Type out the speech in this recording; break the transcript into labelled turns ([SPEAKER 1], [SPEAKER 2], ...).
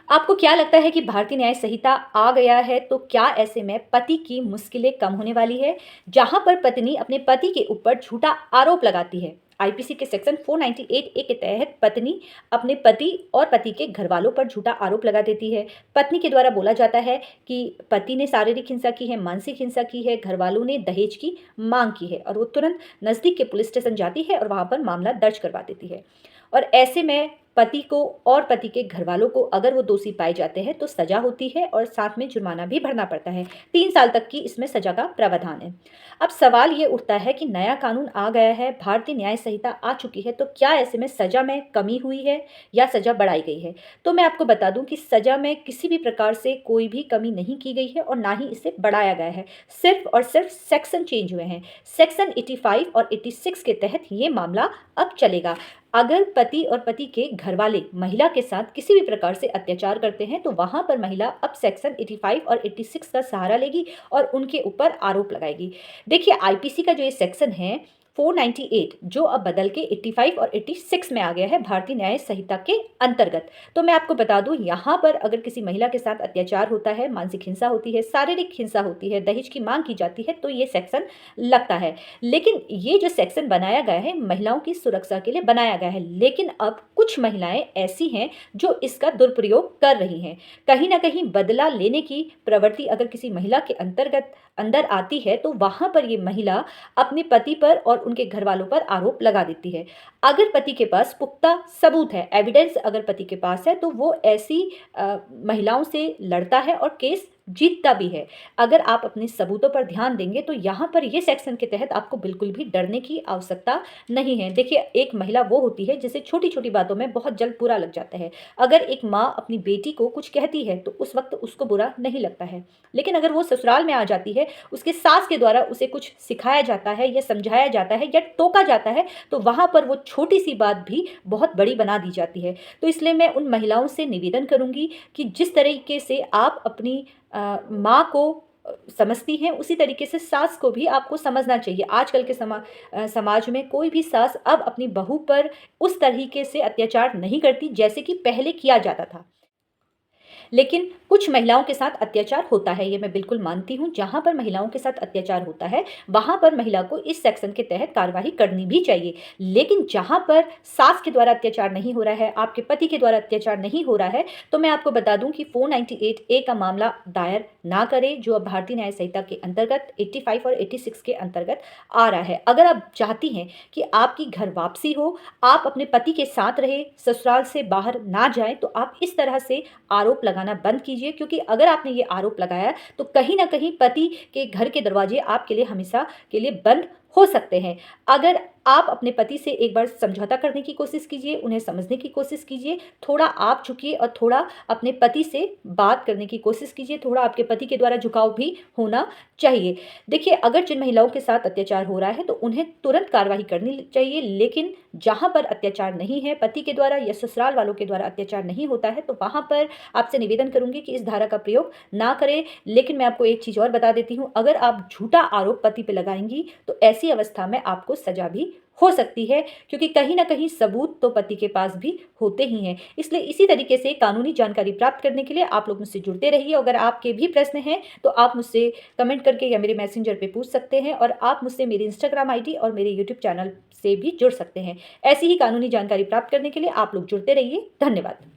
[SPEAKER 1] आपको क्या लगता है कि भारतीय न्याय संहिता आ गया है तो क्या ऐसे में पति की मुश्किलें कम होने वाली है? जहां पर पत्नी अपने पति के ऊपर झूठा आरोप लगाती है। आईपीसी के सेक्शन 498 ए के तहत पत्नी अपने पति और पति के घर वालों पर झूठा आरोप लगा देती है। पत्नी के द्वारा बोला जाता है कि पति ने शारीरिक हिंसा की है, मानसिक हिंसा की है, घर वालों ने दहेज की मांग की है और वो तुरंत नजदीक के पुलिस स्टेशन जाती है और वहां पर मामला दर्ज करवा देती है। और ऐसे में पति को और पति के घर वालों को अगर वो दोषी पाए जाते हैं तो सजा होती है और साथ में जुर्माना भी भरना पड़ता है। 3 साल तक की इसमें सजा का प्रावधान है। अब सवाल ये उठता है कि नया कानून आ गया है, भारतीय न्याय संहिता आ चुकी है, तो क्या ऐसे में सजा में कमी हुई है या सजा बढ़ाई गई है? तो मैं आपको बता दूं कि सजा में किसी भी प्रकार से कोई भी कमी नहीं की गई है और ना ही इसे बढ़ाया गया है। सिर्फ और सिर्फ सेक्शन चेंज हुए हैं। सेक्शन 85 और 86 के तहत ये मामला अब चलेगा। अगर पति और पति के घरवाले महिला के साथ किसी भी प्रकार से अत्याचार करते हैं तो वहां पर महिला अब सेक्शन 85 और 86 का सहारा लेगी और उनके ऊपर आरोप लगाएगी। देखिए, आईपीसी का जो ये सेक्शन है 498, जो अब बदल के 85 और 86 में आ गया है भारतीय न्याय संहिता के अंतर्गत। तो मैं आपको बता दूं, यहाँ पर अगर किसी महिला के साथ अत्याचार होता है, मानसिक हिंसा होती है, शारीरिक हिंसा होती है, दहेज की मांग की जाती है, तो ये सेक्शन लगता है। लेकिन ये जो सेक्शन बनाया गया है महिलाओं की सुरक्षा के लिए बनाया गया है, लेकिन अब कुछ महिलाएं ऐसी हैं जो इसका दुरुपयोग कर रही हैं। कहीं ना कहीं बदला लेने की प्रवृत्ति अगर किसी महिला के अंतर्गत अंदर आती है तो वहां पर ये महिला अपने पति पर और उनके घर वालों पर आरोप लगा देती है। अगर पति के पास पुख्ता सबूत है, एविडेंस अगर पति के पास है, तो वो ऐसी महिलाओं से लड़ता है और केस जीतता भी है। अगर आप अपने सबूतों पर ध्यान देंगे तो यहाँ पर ये सेक्शन के तहत आपको बिल्कुल भी डरने की आवश्यकता नहीं है। देखिए, एक महिला वो होती है जिसे छोटी छोटी बातों में बहुत जल्द बुरा लग जाता है। अगर एक माँ अपनी बेटी को कुछ कहती है तो उस वक्त उसको बुरा नहीं लगता है, लेकिन अगर वो ससुराल में आ जाती है, उसके सास के द्वारा उसे कुछ सिखाया जाता है या समझाया जाता है या टोका जाता है, तो वहां पर वो छोटी सी बात भी बहुत बड़ी बना दी जाती है। तो इसलिए मैं उन महिलाओं से निवेदन करूंगी कि जिस तरीके से आप अपनी माँ को समझती हैं, उसी तरीके से सास को भी आपको समझना चाहिए। आजकल के समाज में कोई भी सास अब अपनी बहू पर उस तरीके से अत्याचार नहीं करती जैसे कि पहले किया जाता था। लेकिन कुछ महिलाओं के साथ अत्याचार होता है, ये मैं बिल्कुल मानती हूँ। जहाँ पर महिलाओं के साथ अत्याचार होता है वहाँ पर महिला को इस सेक्शन के तहत कार्रवाई करनी भी चाहिए। लेकिन जहाँ पर सास के द्वारा अत्याचार नहीं हो रहा है, आपके पति के द्वारा अत्याचार नहीं हो रहा है, तो मैं आपको बता दूं कि 498 ए का मामला दायर ना करें, जो अब भारतीय न्याय संहिता के अंतर्गत 85 और 86 के अंतर्गत आ रहा है। अगर आप चाहती हैं कि आपकी घर वापसी हो, आप अपने पति के साथ रहे, ससुराल से बाहर ना जाएं, तो आप इस तरह से आरोप लगाना बंद कीजिए। क्योंकि अगर आपने ये आरोप लगाया तो कहीं ना कहीं पति के घर के दरवाजे आपके लिए हमेशा के लिए बंद हो सकते हैं। अगर आप अपने पति से एक बार समझौता करने की कोशिश कीजिए, उन्हें समझने की कोशिश कीजिए, थोड़ा आप झुकिए और थोड़ा अपने पति से बात करने की कोशिश कीजिए, थोड़ा आपके पति के द्वारा झुकाव भी होना चाहिए। देखिए, अगर जिन महिलाओं के साथ अत्याचार हो रहा है तो उन्हें तुरंत कार्रवाई करनी चाहिए, लेकिन जहां पर अत्याचार नहीं है, पति के द्वारा या ससुराल वालों के द्वारा अत्याचार नहीं होता है, तो वहां पर आपसे निवेदन करूंगी कि इस धारा का प्रयोग ना करें। लेकिन मैं आपको एक चीज और बता देती हूँ, अगर आप झूठा आरोप पति पे लगाएंगी तो ऐसी अवस्था में आपको सजा भी हो सकती है, क्योंकि कहीं ना कहीं सबूत तो पति के पास भी होते ही हैं। इसलिए इसी तरीके से कानूनी जानकारी प्राप्त करने के लिए आप लोग मुझसे जुड़ते रहिए। अगर आपके भी प्रश्न हैं तो आप मुझसे कमेंट करके या मेरे मैसेंजर पे पूछ सकते हैं, और आप मुझसे मेरी इंस्टाग्राम आईडी और मेरे यूट्यूब चैनल से भी जुड़ सकते हैं। ऐसी ही कानूनी जानकारी प्राप्त करने के लिए आप लोग जुड़ते रहिए। धन्यवाद।